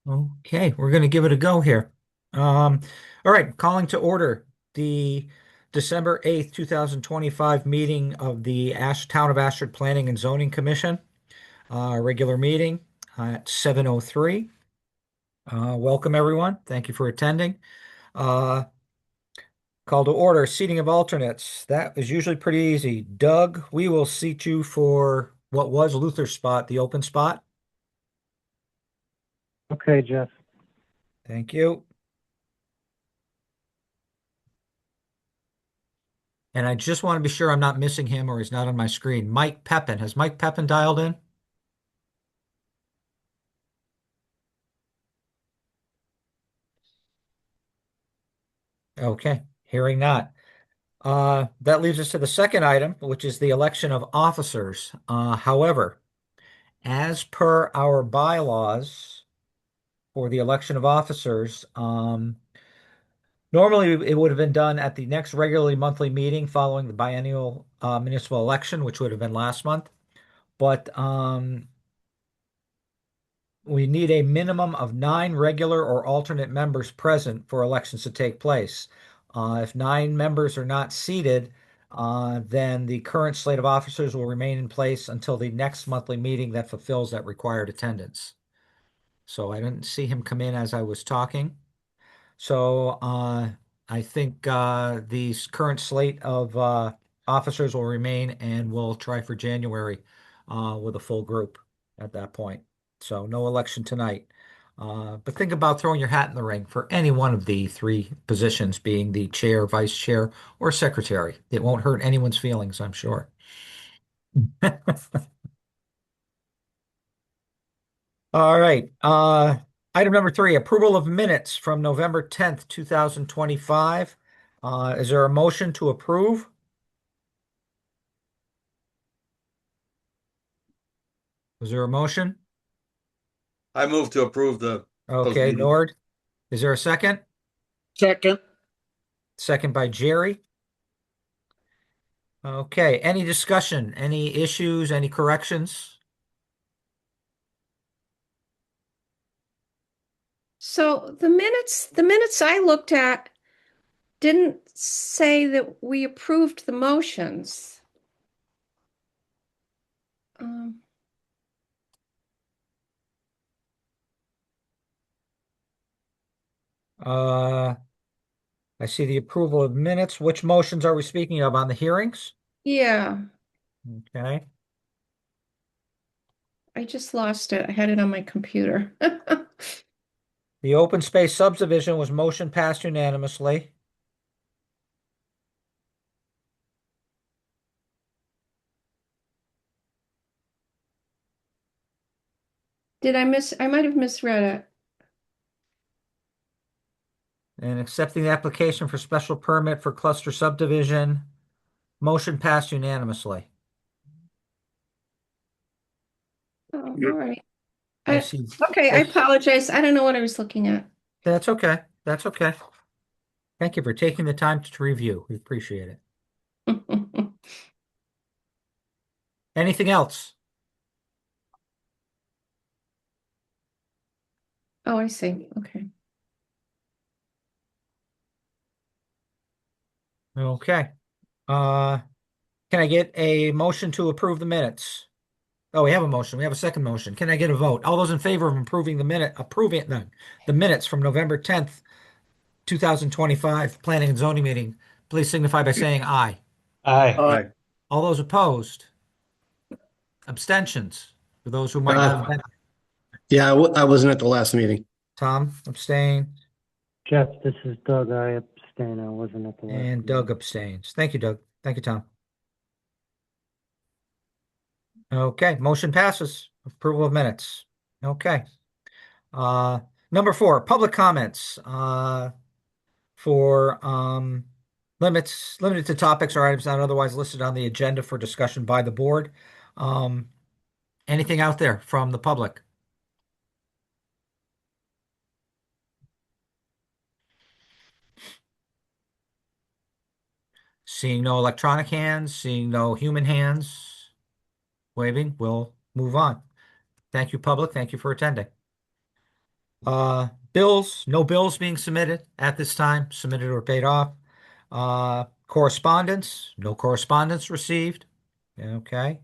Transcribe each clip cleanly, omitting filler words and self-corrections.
Okay, we're going to give it a go here. All right, calling to order the December 8th, 2025 meeting of the Town of Ashford Planning and Zoning Commission, regular meeting at 7:03. Welcome, everyone. Thank you for attending. Uh, Call to order, seating of alternates. That is usually pretty easy. Doug, we will seat you for what was Luther's spot, the open spot. Okay, Jeff. Thank you. And I just want to be sure I'm not missing him or he's not on my screen. Mike Pepin. Has Mike Pepin dialed in? Okay, hearing not. That leaves us to the second item, which is the election of officers. However, as per our bylaws for the election of officers, normally it would have been done at the next regularly monthly meeting following the biennial municipal election, which would have been last month. But we need a minimum of 9 regular or alternate members present for elections to take place. If 9 members are not seated, then the current slate of officers will remain in place until the next monthly meeting that fulfills that required attendance. So I didn't see him come in as I was talking. So I think the current slate of officers will remain, and we'll try for January with a full group at that point. So no election tonight. But think about throwing your hat in the ring for any one of the 3 positions, being the chair, vice chair, or secretary. It won't hurt anyone's feelings, I'm sure. All right. Item number 3, approval of minutes from November 10th, 2025. Is there a motion to approve? Is there a motion? I move to approve those Okay, meetings. Nord. Is there a second? Second. Second by Jerry. Okay, any discussion, any issues, any corrections? So the minutes I looked at didn't say that we approved the motions. Um, Uh, I see the approval of minutes. Which motions are we speaking of on the hearings? yeah, Okay, I just lost it. I had it on my computer. the open space subdivision was motion passed unanimously. I might have misread it. And accepting the application for special permit for cluster subdivision, motion passed unanimously. Oh, all right. I see. Okay, I apologize. I don't know what I was looking at. That's okay. That's okay. Thank you for taking the time to review. We appreciate it. Anything else? Oh, I see. Okay. Okay. Uh, can I get a motion to approve the minutes? Oh, we have a motion. We have a second motion. Can I get a vote? All those in favor of approving the minutes from November 10th, 2025 Planning and Zoning meeting, please signify by saying aye. Aye. Aye. All those opposed? Abstentions? For those who might not have been. Yeah, I wasn't at the last meeting. Tom, abstain, Jeff, this is Doug. I abstain. I wasn't at the last and meeting. Doug abstains. Thank you, Doug. Thank you, Tom. Okay, motion passes. Approval of minutes. Okay. Uh, Number 4, public comments. For limited to topics or items not otherwise listed on the agenda for discussion by the board. Anything out there from the public? Seeing no electronic hands, seeing no human hands waving, we'll move on. Thank you, public. Thank you for attending. Bills, no bills being submitted at this time, submitted or paid off. Correspondence, no correspondence received. Okay.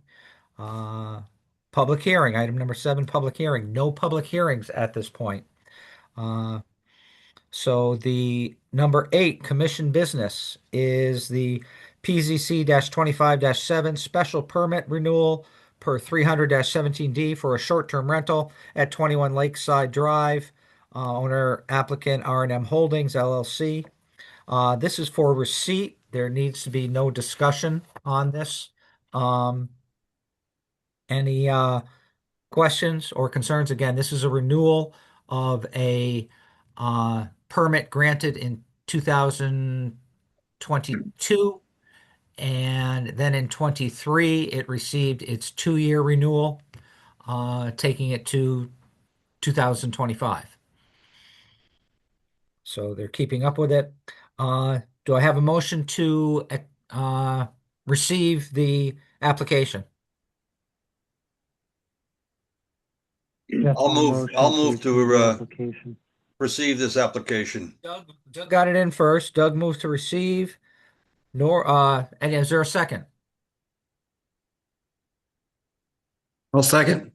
Uh, Public hearing, item number 7, public hearing. No public hearings at this point. Uh, so the number 8, commission business, is the PZC-25-7 special permit renewal per 300-17D for a short-term rental at 21 Lakeside Drive. Owner applicant R&M Holdings LLC. This is for receipt. There needs to be no discussion on this. Any questions or concerns? Again, this is a renewal of a permit granted in 2022, and then in 23 it received its 2-year renewal, taking it to 2025. So they're keeping up with it. Do I have a motion to receive the application? Jeff, I'll move receive to, the application. receive this application. Doug got it in first. Doug moves to receive. And is there a second? I'll second.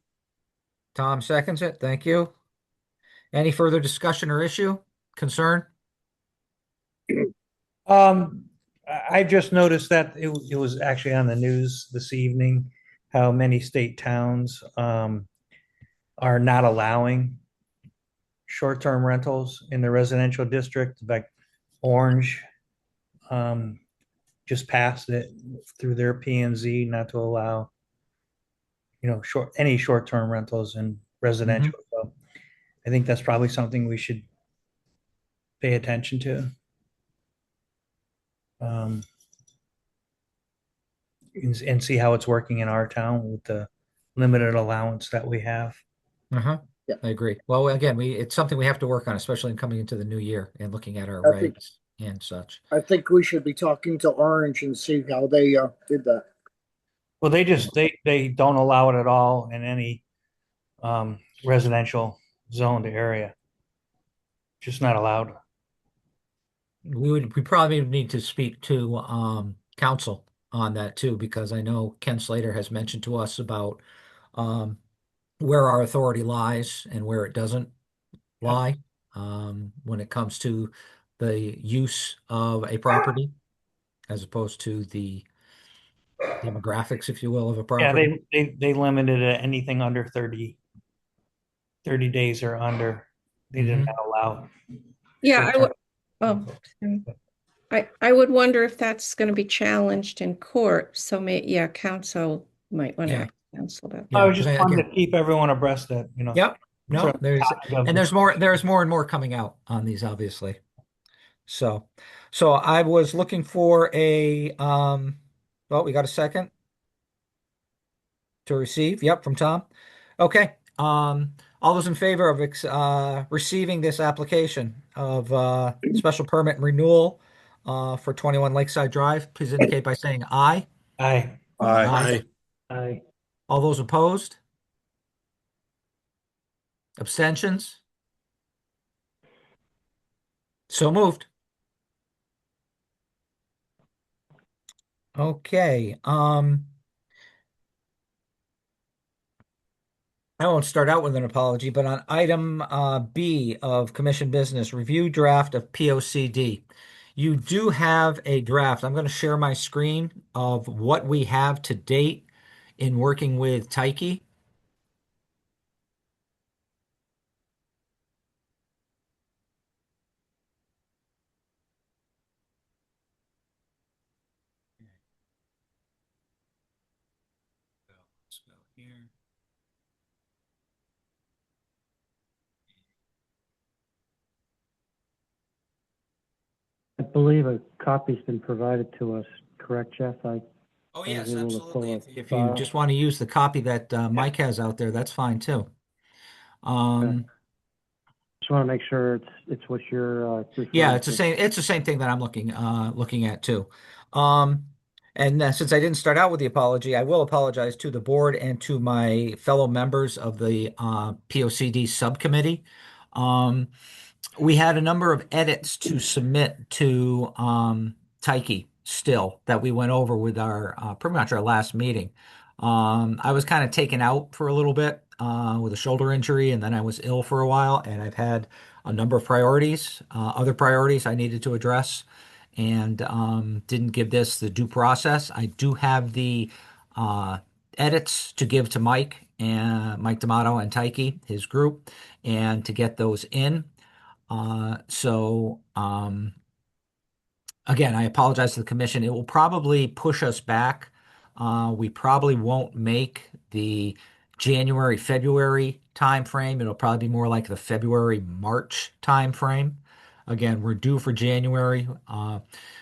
Tom seconds it. Thank you. Any further discussion or issue? Concern? I just noticed that it was actually on the news this evening, how many state towns are not allowing short-term rentals in the residential district. Like Orange just passed it through their P and Z not to allow, any short-term rentals in residential. So I think that's probably something we should pay attention to. And see how it's working in our town with the limited allowance that we have. Yeah, I agree. Well, again, it's something we have to work on, especially in coming into the new year and looking at our I think- regs and such. I think we should be talking to Orange and see how they did that. Well, they don't allow it at all in any residential zoned area. Just not allowed. We probably need to speak to council on that too, because I know Ken Slater has mentioned to us about where our authority lies and where it doesn't lie when it comes to the use of a property as opposed to the demographics, if you will, of a Yeah, property. they limited it anything under 30 days or under. They did not allow. Yeah, short-term. I would wonder if that's going to be challenged in court. So council might want Yeah. to cancel that. I was Yeah, just wanted to keep everyone abreast that, Yep. No, sort of topic of there's more and more coming out on these, obviously. So I was looking for well, we got a second to receive. Yep, from Tom. Okay. All those in favor of receiving this application of special permit renewal for 21 Lakeside Drive, please indicate by saying aye. Aye. Aye. Aye. All those opposed? Abstentions? So moved. Okay. I won't start out with an apology, but on item B of commission business, review draft of POCD. You do have a draft. I'm going to share my screen of what we have to date in working with Tyche. Let's go here. I believe a copy's been provided to us, correct, Jeff? Oh, I yes, was able to absolutely. pull If a you file. just want to use the copy that Mike has out there, that's fine too. Just want to make sure it's what you're Yeah, referring it's the to. same. It's the same thing that I'm looking at too. And since I didn't start out with the apology, I will apologize to the board and to my fellow members of the POCD subcommittee. We had a number of edits to submit to Tyche still that we went over with our pretty much our last meeting. I was kind of taken out for a little bit with a shoulder injury, and then I was ill for a while, and I've had a number of priorities, other priorities I needed to address, and didn't give this the due process. I do have the uh, edits to give to Mike and Mike D'Amato and Tyche, his group, and to get those in. Again, I apologize to the commission. It will probably push us back. We probably won't make the January, February timeframe. It'll probably be more like the February, March timeframe. Again, we're due for January.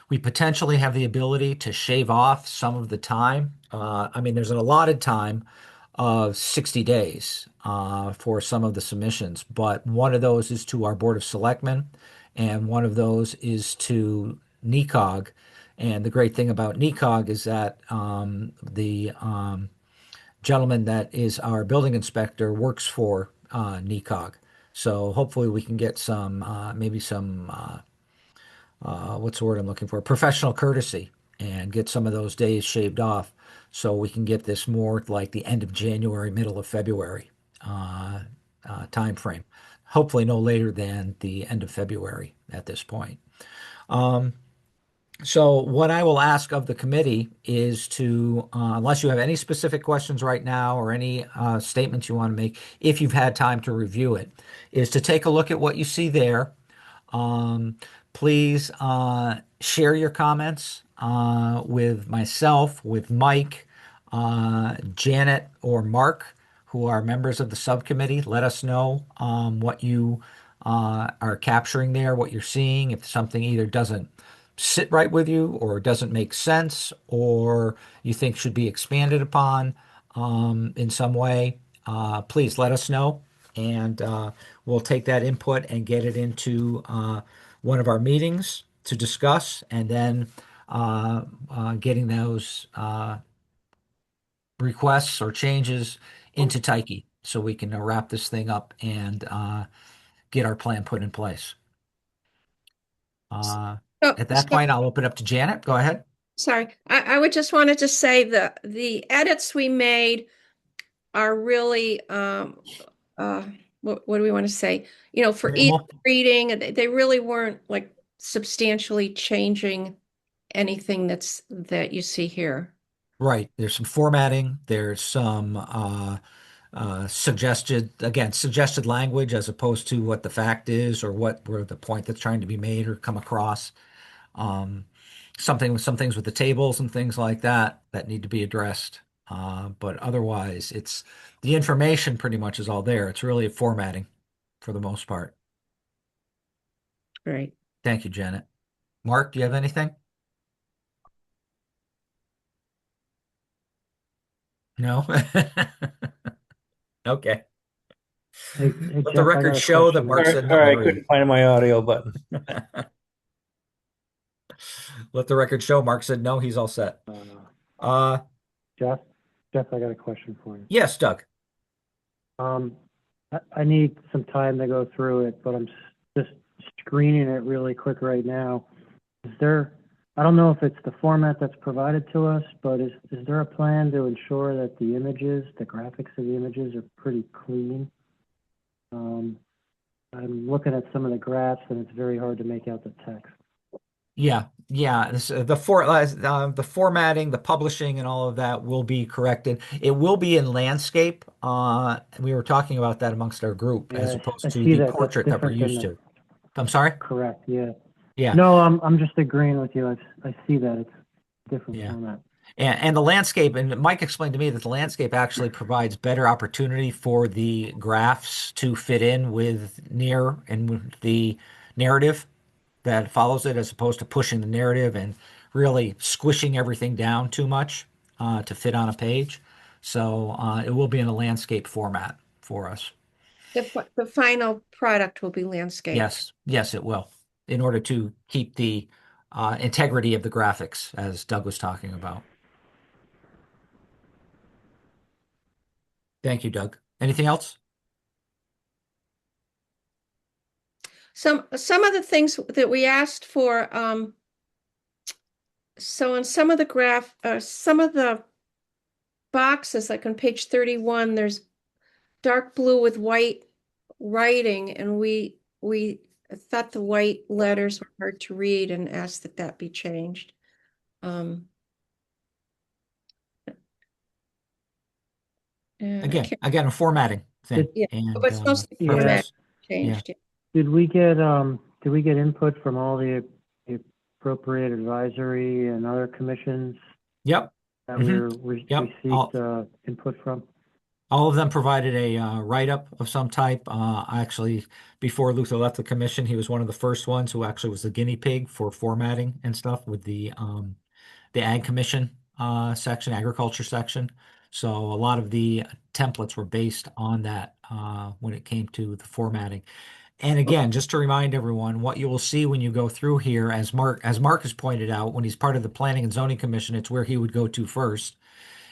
We potentially have the ability to shave off some of the time. I mean, there's an allotted time of 60 days for some of the submissions, but one of those is to our Board of Selectmen, and one of those is to NECOG. And the great thing about NECOG is that the gentleman that is our building inspector works for NECOG. So hopefully we can get some, maybe some, what's the word I'm looking for? Professional courtesy, and get some of those days shaved off so we can get this more like the end of January, middle of February time frame. Hopefully no later than the end of February at this point. So what I will ask of the committee is to, unless you have any specific questions right now or any statements you want to make, if you've had time to review it, is to take a look at what you see there. Please share your comments with myself, with Mike, Janet, or Mark, who are members of the subcommittee. Let us know what you are capturing there, what you're seeing, if something either doesn't sit right with you or doesn't make sense or you think should be expanded upon in some way. Please let us know, and we'll take that input and get it into one of our meetings to discuss, and then getting those requests or changes into Tyche so we can wrap this thing up and get our plan put in place. So, At that point, I'll open up to Janet. Go ahead. sorry, I would just wanted to say the edits we made are really, what do we want to say? You know, for each Minimal. reading, they really weren't like substantially changing anything that you see here. Right. There's some formatting. There's some suggested language as opposed to what the fact is or where the point that's trying to be made or come across. Um, some things with the tables and things like that that need to be addressed. But otherwise, it's the information pretty much is all there. It's really formatting for the most part. Right. Thank you, Janet. Mark, do you have anything? No? Okay. Hey, Let the Jeff, I got record a show that question. Mark said All no. right, I couldn't find my audio button. Let the record show Mark said no, he's all set. Uh, Jeff, I got a question for you. yes, Doug. I need some time to go through it, but I'm just screening it really quick right now. I don't know if it's the format that's provided to us, but is there a plan to ensure that the graphics of the images are pretty clean? I'm looking at some of the graphs and it's very hard to make out the text. Yeah. The formatting, the publishing, and all of that will be corrected. It will be in landscape. We were talking about that amongst our group as Yeah, opposed I to see the that. That's portrait that we're different than used to. I'm sorry? Correct, yeah. Yeah. No, I'm just agreeing with you. I see that. It's a different Yeah. format. And the landscape, and Mike explained to me that the landscape actually provides better opportunity for the graphs to fit in with with the narrative that follows it, as opposed to pushing the narrative and really squishing everything down too much to fit on a page. So it will be in a landscape format for us. The final product will be landscape. Yes, it will, in order to keep the integrity of the graphics, as Doug was talking about. Thank you, Doug. Anything else? some of the things that we asked for, so on some of the some of the boxes, like on page 31, there's dark blue with white writing, and we thought the white letters were hard to read and asked that that be changed. And I can't, Again, a formatting thing. yeah, And but it's mostly Yeah. format Yeah. changed. Did we get input from all the appropriate advisory and other commissions Yep. that Mhm. we Yep. received input from? All of them provided a write-up of some type. Actually, before Luther left the commission, he was one of the first ones who actually was the guinea pig for formatting and stuff with the Ag Commission section, agriculture section. So a lot of the templates were based on that when it came to the formatting. And again, just to remind everyone, what you will see when you go through here, as Mark has pointed out, when he's part of the Planning and Zoning Commission, it's where he would go to first,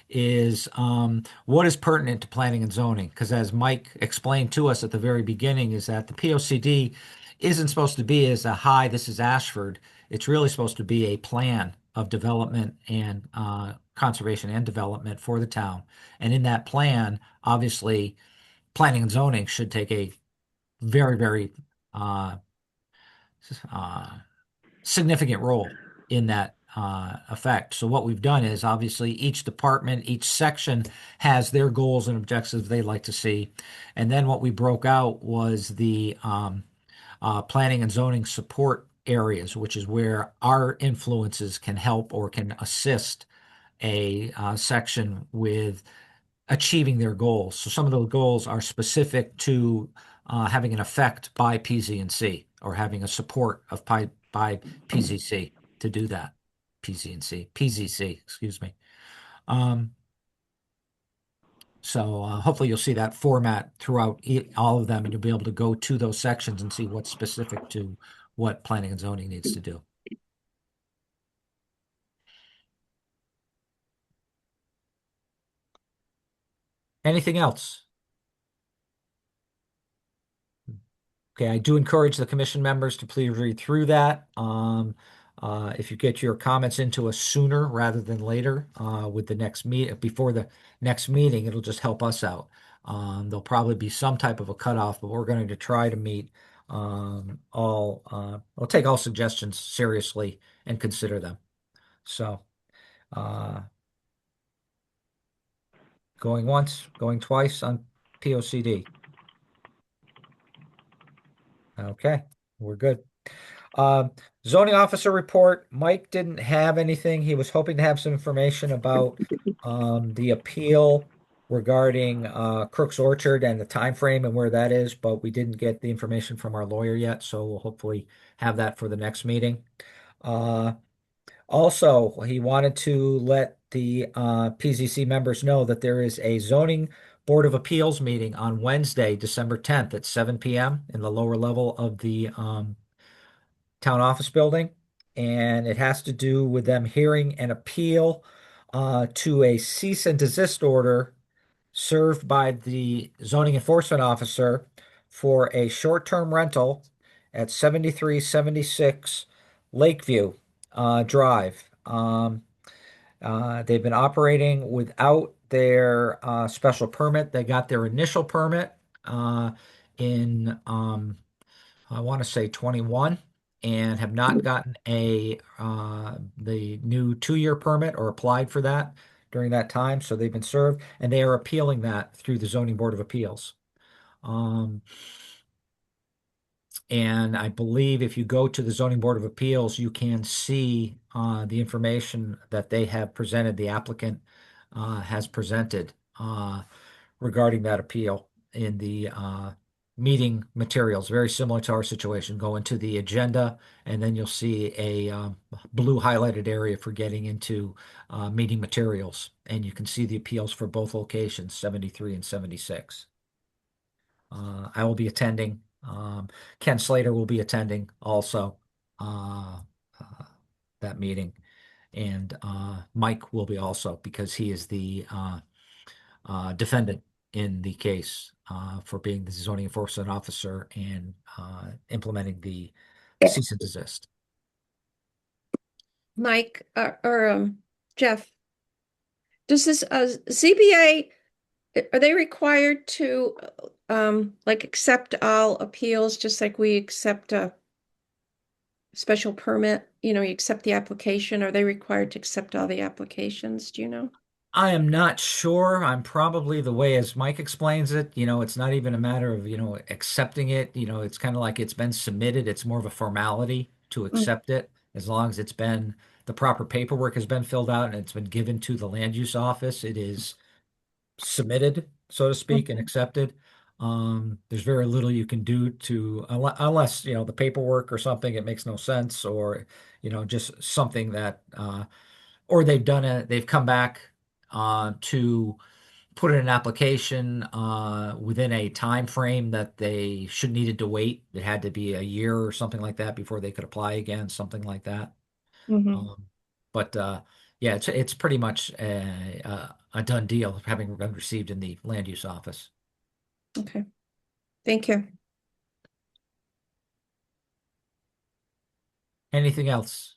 is what is pertinent to planning and zoning. Because as Mike explained to us at the very beginning, is that the POCD isn't supposed to be as a hi, this is Ashford. It's really supposed to be a plan of development and conservation and development for the town. And in that plan, obviously, planning and zoning should take a very, very uh, uh, significant role in that effect. So what we've done is obviously each department, each section has their goals and objectives they'd like to see. And then what we broke out was the planning and zoning support areas, which is where our influences can help or can assist a section with achieving their goals. So some of those goals are specific to having an effect by PZ&C or having a support of by PZC to do that. PZC, excuse me. So hopefully you'll see that format throughout all of them, and you'll be able to go to those sections and see what's specific to what planning and zoning needs to do. Anything else? Okay, I do encourage the commission members to please read through that. If you get your comments into us sooner rather than later, with the next meet before the next meeting, it'll just help us out. There'll probably be some type of a cutoff, but we're going to try to meet we'll take all suggestions seriously and consider them. So, going once, going twice on POCD. Okay, we're good. Zoning officer report. Mike didn't have anything. He was hoping to have some information about the appeal regarding Crook's Orchard and the time frame and where that is, but we didn't get the information from our lawyer yet, so we'll hopefully have that for the next meeting. Also, he wanted to let the PZC members know that there is a zoning Board of Appeals meeting on Wednesday, December 10th at 7 p.m. in the lower level of the town office building, and it has to do with them hearing an appeal to a cease and desist order served by the zoning enforcement officer for a short-term rental at 7376 Lakeview Drive. They've been operating without their special permit. They got their initial permit in I want to say 21, and have not gotten the new 2-year permit or applied for that during that time. So they've been served, and they are appealing that through the Zoning Board of Appeals. And I believe if you go to the Zoning Board of Appeals, you can see the information that they have presented, the applicant has presented regarding that appeal in the meeting materials, very similar to our situation. Go into the agenda, and then you'll see a blue highlighted area for getting into meeting materials. And you can see the appeals for both locations, 73 and 76. I will be attending. Ken Slater will be attending also that meeting. And Mike will be also, because he is the defendant in the case for being the zoning enforcement officer and implementing the cease and desist. Mike, Jeff, does this ZBA, are they required to like accept all appeals just like we accept a special permit? You know, you accept the application. Are they required to accept all the applications? Do you know? I am not sure. I'm probably the way as Mike explains it, it's not even a matter of, accepting it. It's kind of like it's been submitted. It's more of a formality to accept it as long as the proper paperwork has been filled out and it's been given to the land use office. It is submitted, so to speak, and accepted. There's very little you can do unless, the paperwork or something, it makes no sense or, just something that, or they've come back to put in an application within a time frame that they should needed to wait. It had to be a year or something like that before they could apply again, something like that. Mm-hmm. But yeah, it's pretty much a done deal having been received in the land use office. Okay. Thank you. Anything else?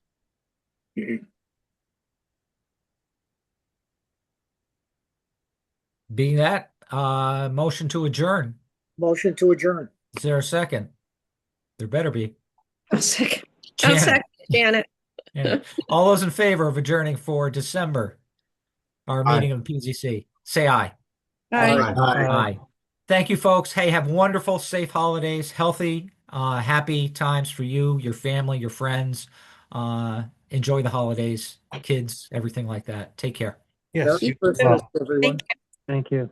Being that, motion to adjourn. Motion to adjourn. Is there a second? There better be. I'll second. I'll Janet. second, Janet. Yeah. All those in favor of adjourning for December, our Aye. meeting of the PZC, say aye. Aye. Aye. Thank you, folks. Hey, have wonderful, safe holidays, healthy, happy times for you, your family, your friends. Enjoy the holidays, kids, everything like that. Take care. Yes. Merry you- Christmas, everyone. Thank you. Thank you.